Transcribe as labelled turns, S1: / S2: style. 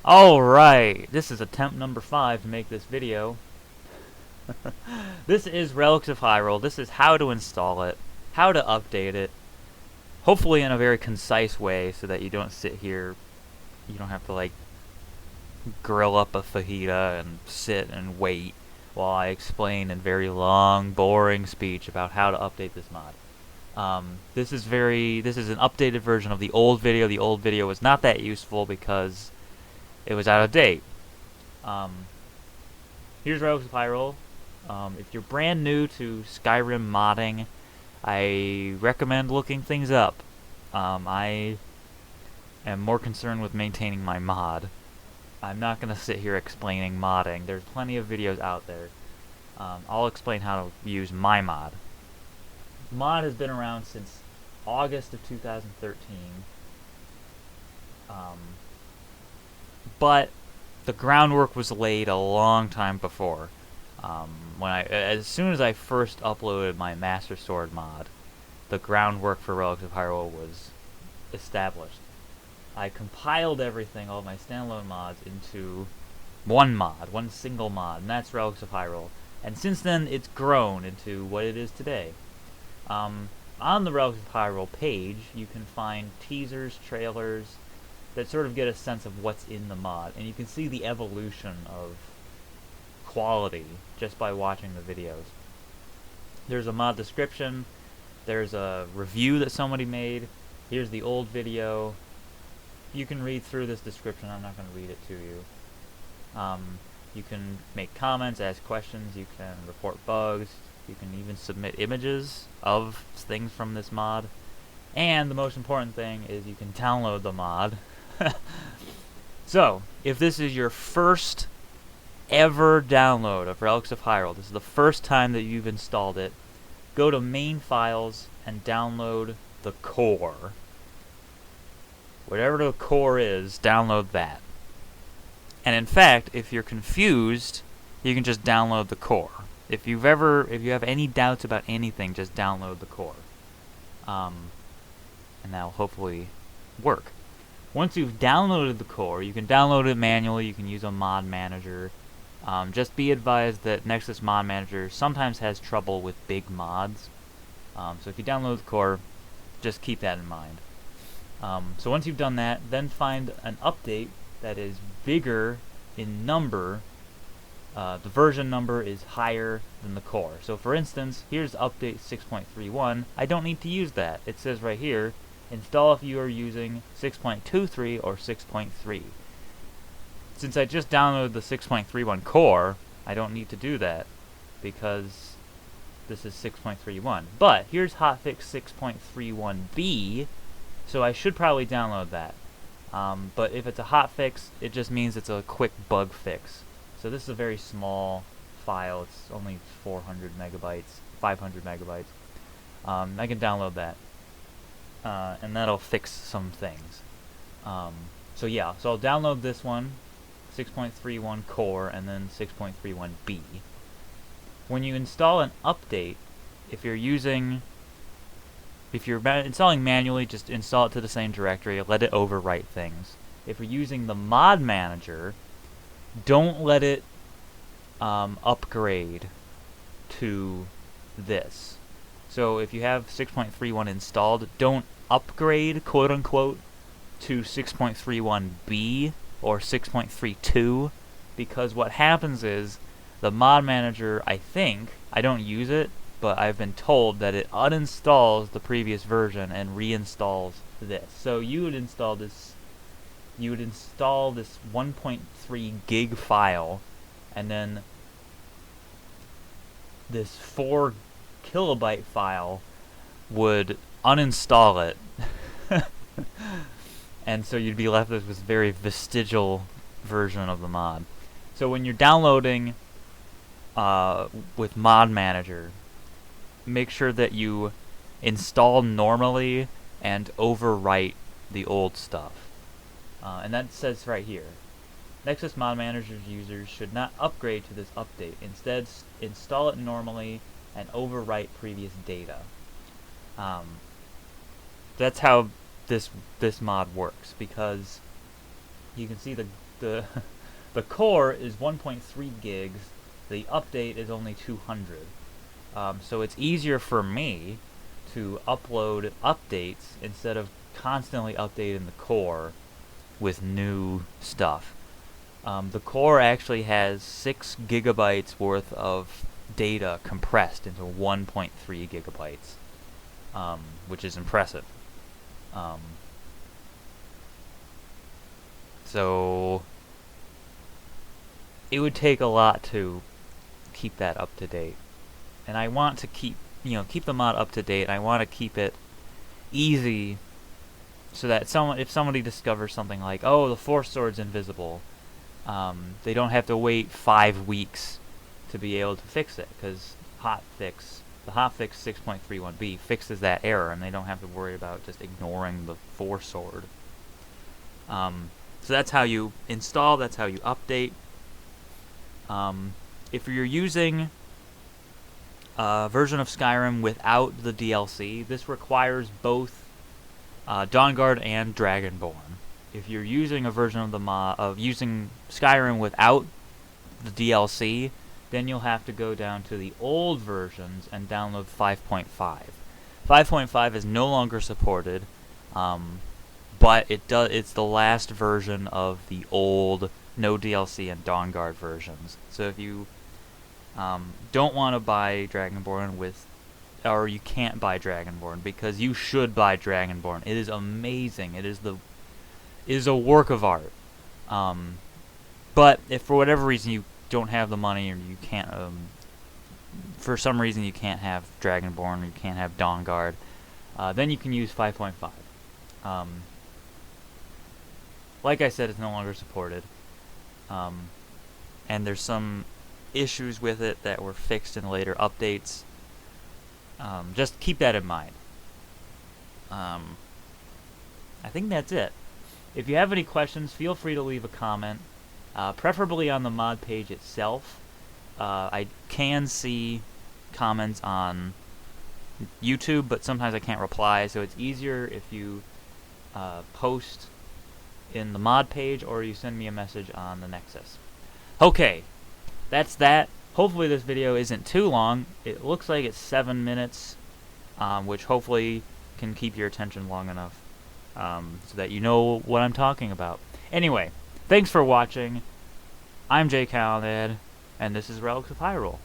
S1: Alright, this is attempt number 5 to make this video. This is Relics of Hyrule. This is how to install it, how to update it, hopefully in a very concise way so that you don't sit here, you don't have to like grill up a fajita and sit and wait while I explain in very long, boring speech about how to update this mod. This is an updated version of the old video. The old video was not that useful because it was out of date. Here's Relics of Hyrule. If you're brand new to Skyrim modding, I recommend looking things up. I am more concerned with maintaining my mod. I'm not going to sit here explaining modding. There's plenty of videos out there. I'll explain how to use my mod. Mod has been around since August of 2013. But the groundwork was laid a long time before. As soon as I first uploaded my Master Sword mod, the groundwork for Relics of Hyrule was established. I compiled everything, all of my standalone mods, into one single mod, and that's Relics of Hyrule. And since then, it's grown into what it is today. On the Relics of Hyrule page, you can find teasers, trailers, that sort of get a sense of what's in the mod, and you can see the evolution of quality just by watching the videos. There's a mod description, there's a review that somebody made, here's the old video. You can read through this description, I'm not going to read it to you. You can make comments, ask questions, you can report bugs, you can even submit images of things from this mod, and the most important thing is you can download the mod. So, if this is your first ever download of Relics of Hyrule, this is the first time that you've installed it, go to main files and download the core. Whatever the core is, download that. And in fact, if you're confused, you can just download the core. If you have any doubts about anything, just download the core. And that'll hopefully work. Once you've downloaded the core, you can download it manually, you can use a mod manager. Just be advised that Nexus Mod Manager sometimes has trouble with big mods. So if you download the core, just keep that in mind. So once you've done that, then find an update that is bigger in number. The version number is higher than the core. So for instance, here's update 6.31. I don't need to use that. It says right here, install if you are using 6.23 or 6.3. Since I just downloaded the 6.31 core, I don't need to do that because this is 6.31. But here's hotfix 6.31b, so I should probably download that. But if it's a hotfix, it just means it's a quick bug fix. So this is a very small file. It's only 400 megabytes, 500 megabytes. I can download that. And that'll fix some things. So yeah, so I'll download this one, 6.31 core, and then 6.31b. When you install an update, if you're installing manually, just install it to the same directory, let it overwrite things. If you're using the mod manager, don't let it upgrade to this. So if you have 6.31 installed, don't upgrade, quote unquote, to 6.31b or 6.32, because what happens is the mod manager, I don't use it, but I've been told that it uninstalls the previous version and reinstalls this. So you would install this 1.3 gig file, and then this 4 kilobyte file would uninstall it. And so you'd be left with this very vestigial version of the mod. So when you're downloading with Mod Manager, make sure that you install normally and overwrite the old stuff. And that says right here, Nexus Mod Manager's users should not upgrade to this update. Instead, install it normally and overwrite previous data. That's how this mod works, because you can see the the the core is 1.3 gigs. The update is only 200. So it's easier for me to upload updates instead of constantly updating the core with new stuff. The core actually has 6 gigabytes worth of data compressed into 1.3 gigabytes, which is impressive. So it would take a lot to keep that up to date, and I want to keep the mod up to date. I want to keep it easy so that if somebody discovers something like, oh, the Force Sword's invisible, they don't have to wait 5 weeks to be able to fix it, because the hotfix 6.31b fixes that error, and they don't have to worry about just ignoring the Force Sword. So that's how you install, that's how you update. If you're using a version of Skyrim without the DLC, this requires both Dawnguard and Dragonborn. If you're using a version of using Skyrim without the DLC, then you'll have to go down to the old versions and download 5.5. 5.5 is no longer supported, but it's the last version of the old no DLC and Dawnguard versions. So if you don't want to buy Dragonborn or you can't buy Dragonborn, because you should buy Dragonborn. It is amazing. It is a work of art. But if for whatever reason you don't have the money, or you can't, for some reason you can't have Dragonborn, or you can't have Dawnguard, then you can use 5.5. Like I said, it's no longer supported. And there's some issues with it that were fixed in later updates. Just keep that in mind. I think that's it. If you have any questions, feel free to leave a comment, preferably on the mod page itself. I can see comments on YouTube, but sometimes I can't reply, so it's easier if you post in the mod page, or you send me a message on the Nexus. Okay, that's that. Hopefully this video isn't too long. It looks like it's 7 minutes, which hopefully can keep your attention long enough so that you know what I'm talking about. Anyway, thanks for watching. I'm Jay Calenad, and this is Relics of Hyrule.